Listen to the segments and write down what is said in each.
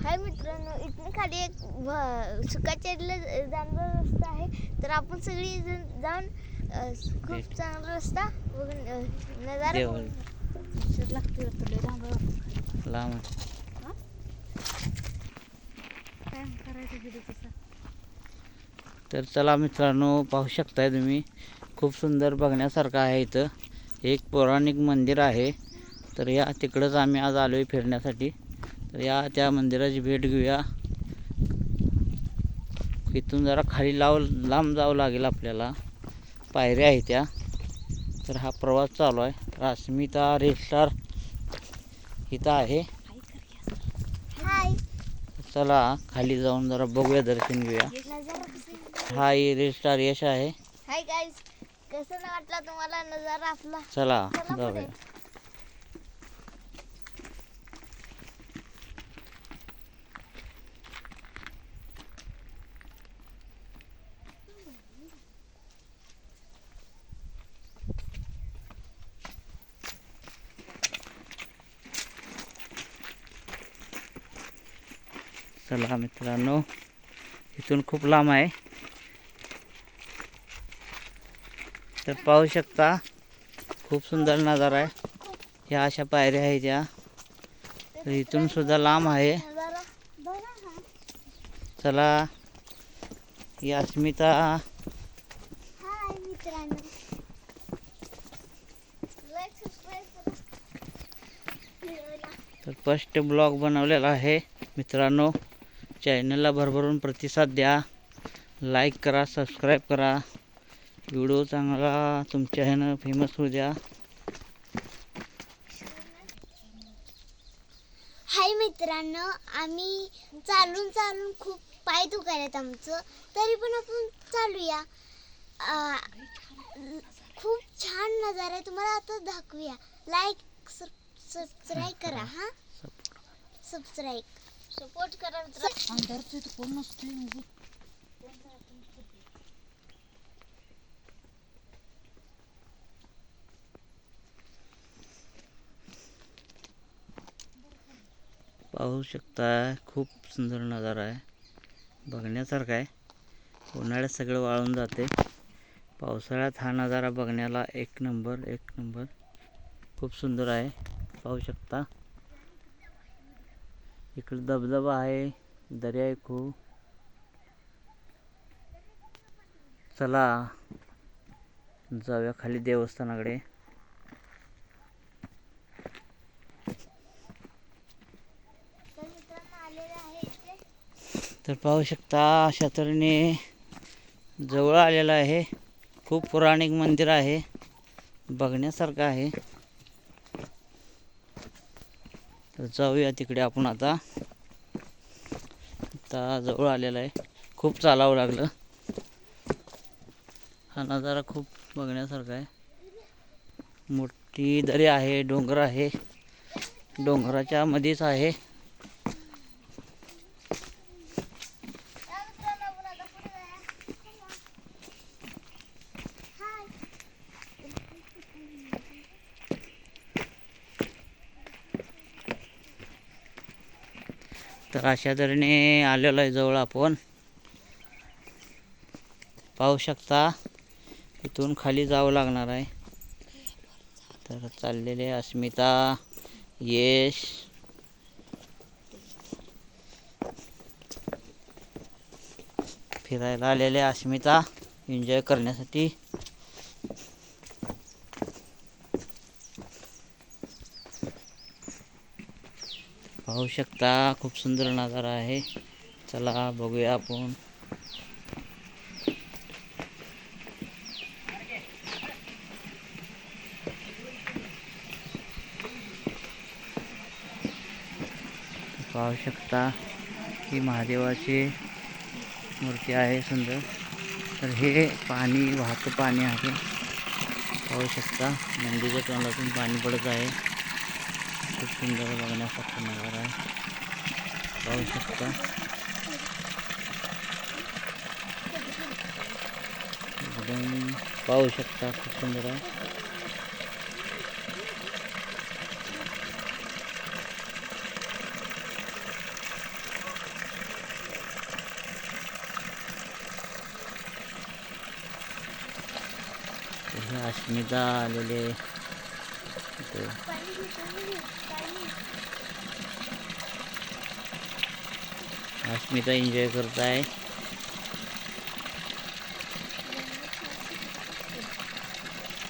हाय मित्रांनो, इथून खाली एक सुकाचेरीला जाणारा रस्ता आहे. तर आपण सगळी जाऊन खूप चांगला रस्ता बघून नजारा लागतो. लांब तर चला मित्रांनो, पाहू शकताय तुम्ही, खूप सुंदर बघण्यासारखं आहे. इथं एक पौराणिक मंदिर आहे. तर या तिकडंच आम्ही आज आलो आहे फिरण्यासाठी. तर या त्या मंदिराची भेट घेऊया. इथून जरा खाली लांब जावं लागेल आपल्याला, पायऱ्या आहेत त्या. तर हा प्रवास चालू आहे. अस्मिता रेस्टार इथं आहे. हाय, चला खाली जाऊन जरा बघूया, दर्शन घेऊया. हा रेस्टार यश आहे. हाय गाईज, कसं वाटला तुम्हाला नजारा आपला? चला जाऊया. चला मित्रांनो, इथून खूप लांब आहे. तर पाहू शकता, खूप सुंदर नजारा आहे. ह्या अशा पायऱ्या आहेत त्या. तर इथून सुद्धा लांब आहे. चला, ही अस्मिता. हाय मित्रांनो, लाईक सबस्क्राईब करा. तर फर्स्ट ब्लॉग बनवलेला आहे मित्रांनो. चॅनलला भरभरून प्रतिसाद द्या, लाईक करा, सबस्क्राईब करा. व्हिडिओ चांगला तुमच्या ह्यानं फेमस होऊ द्या. हाय मित्रांनो, आम्ही चालून खूप पाय दुखायलेत आमचं, तरी पण आपण चालूया. खूप छान नजारा आहे, तुम्हाला आता दाखवूया. लाईक सबस्क्राईब करा. हा, सबस्क्राईब सपोर्ट करा. पाहू शकता, खूप सुंदर नजारा आहे, बघण्यासारखा आहे. उन्हाळ्यात सगळं वाळून जाते, पावसाळ्यात हा नजारा बघण्याला एक नंबर खूप सुंदर आहे. पाहू शकता, इकडे धबधबा आहे, दर्या आहे खूप. चला जाऊया खाली देवस्थानाकडे. तर पाहू शकता, अशा तऱ्हेने जवळ आलेलं आहे. खूप पौराणिक मंदिर आहे, बघण्यासारखं आहे. तर जाऊया तिकडे आपण. आता जवळ आलेलं आहे, खूप चालावं लागलं. हा नजारा खूप बघण्यासारखा आहे. मोठी दरी आहे, डोंगर आहे, डोंगराच्या मध्येच आहे. तर अशा तऱ्हेने आलेलो आहे जवळ आपण. पाहू शकता, इथून खाली जावं लागणार आहे. तर चाललेले अस्मिता, यश, फिरायला आलेले अस्मिता एन्जॉय करण्यासाठी. पाहू शकता, खूप सुंदर नजारा आहे. चला बघूया आपण. पाहू शकता, ही महादेवाची मूर्ती आहे सुंदर. तर हे पाणी, वाहतं पाणी आहे. पाहू शकता, नंदीच्या तोंडातून पाणी पडत आहे. खूप सुंदर बघण्यासारखा नजारा आहे. पाहू शकता. एकदम पाहू शकता, खूप सुंदर आहे. हे अस्मिता आलेले इथे. अस्मिता एन्जॉय करताय.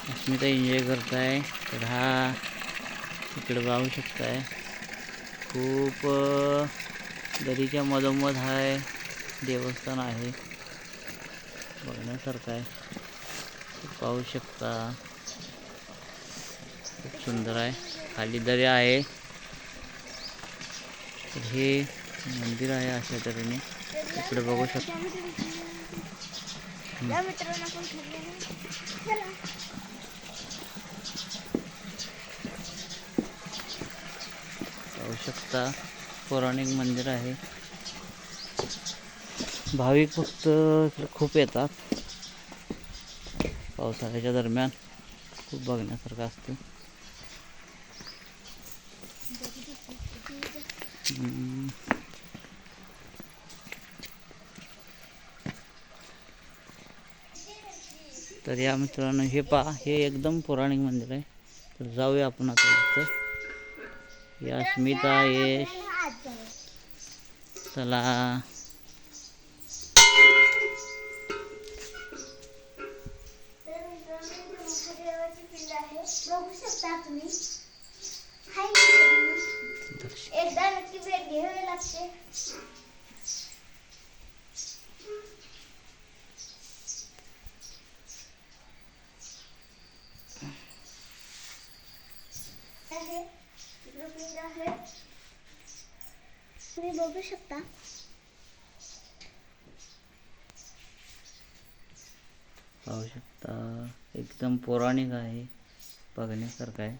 अस्मिता एन्जॉय करताय. तर हा इकडे पाहू शकताय, खूप दरीच्या मधोमध आहे देवस्थान आहे, बघण्यासारखं आहे. पाहू शकता, खूप सुंदर आहे. खाली दरी आहे. तर हे मंदिर आहे अशा तऱ्हेने. इकडे बघू शकता. पाहू शकता, पौराणिक मंदिर आहे. भाविक फक्त इकडे खूप येतात पावसाळ्याच्या दरम्यान. खूप बघण्यासारखं असतं. तर या मित्रांनो, हे पहा, हे एकदम पौराणिक मंदिर आहे. तर जाऊया आपण आता तिथं. या अस्मिता, यश, चला. बघू शकता तुम्ही. एकदा नक्की भेट घ्यावी लागते. तुम्ही बघू शकता. पाहू शकता, एकदम पौराणिक आहे, बघण्यासारखं आहे.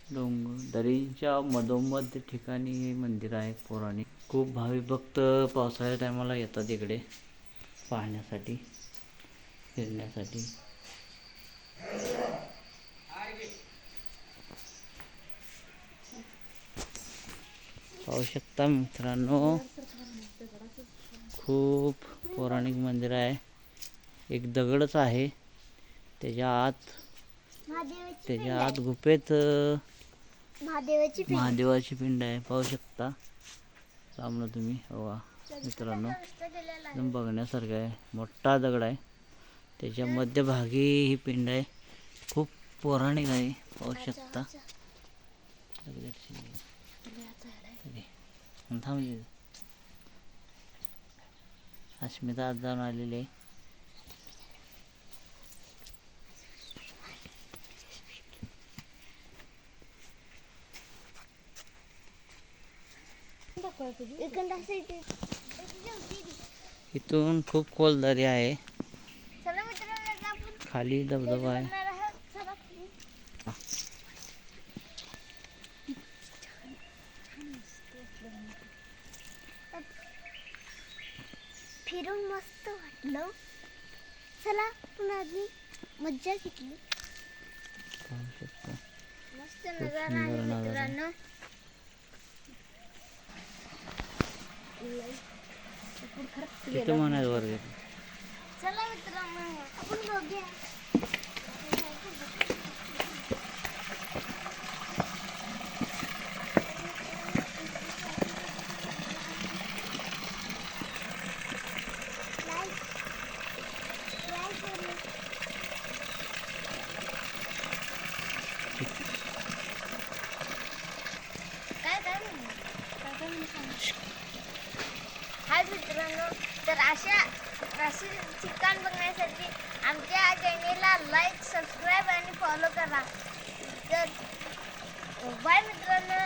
डोंगर दरीच्या मधोमध ठिकाणी हे मंदिर आहे पौराणिक. खूप भाविक भक्त पावसाळ्या टायमाला येतात इकडे पाहण्यासाठी, फिरण्यासाठी. पाहू शकता मित्रांनो, खूप पौराणिक मंदिर आहे. एक दगडच आहे, त्याच्या आत गुफेत महादेवाची पिंड आहे. पाहू शकता सामने तुम्ही. हवा मित्रांनो, एकदम बघण्यासारखं आहे. मोठा दगड आहे, त्याच्या मध्यभागी ही पिंड आहे. खूप पौराणिक आहे, पाहू शकता. अस्मिता आज जाऊन आलेली आहे. इथून खूप खोल दरी आहे, खाली धबधबा आहे. फिरून मस्त वाटलं. चला पुन्हा अजून मज्जा घेतली. मस्त नजारा आहे मित्रांनो. किती म्हणायचं वर्ग. चला मित्रांनो, आपण बघूया. हाय मित्रांनो, तर अशा ठिकाण बघण्यासाठी आमच्या चॅनेलला लाईक, सबस्क्राईब आणि फॉलो करा. तर बाय मित्रांनो.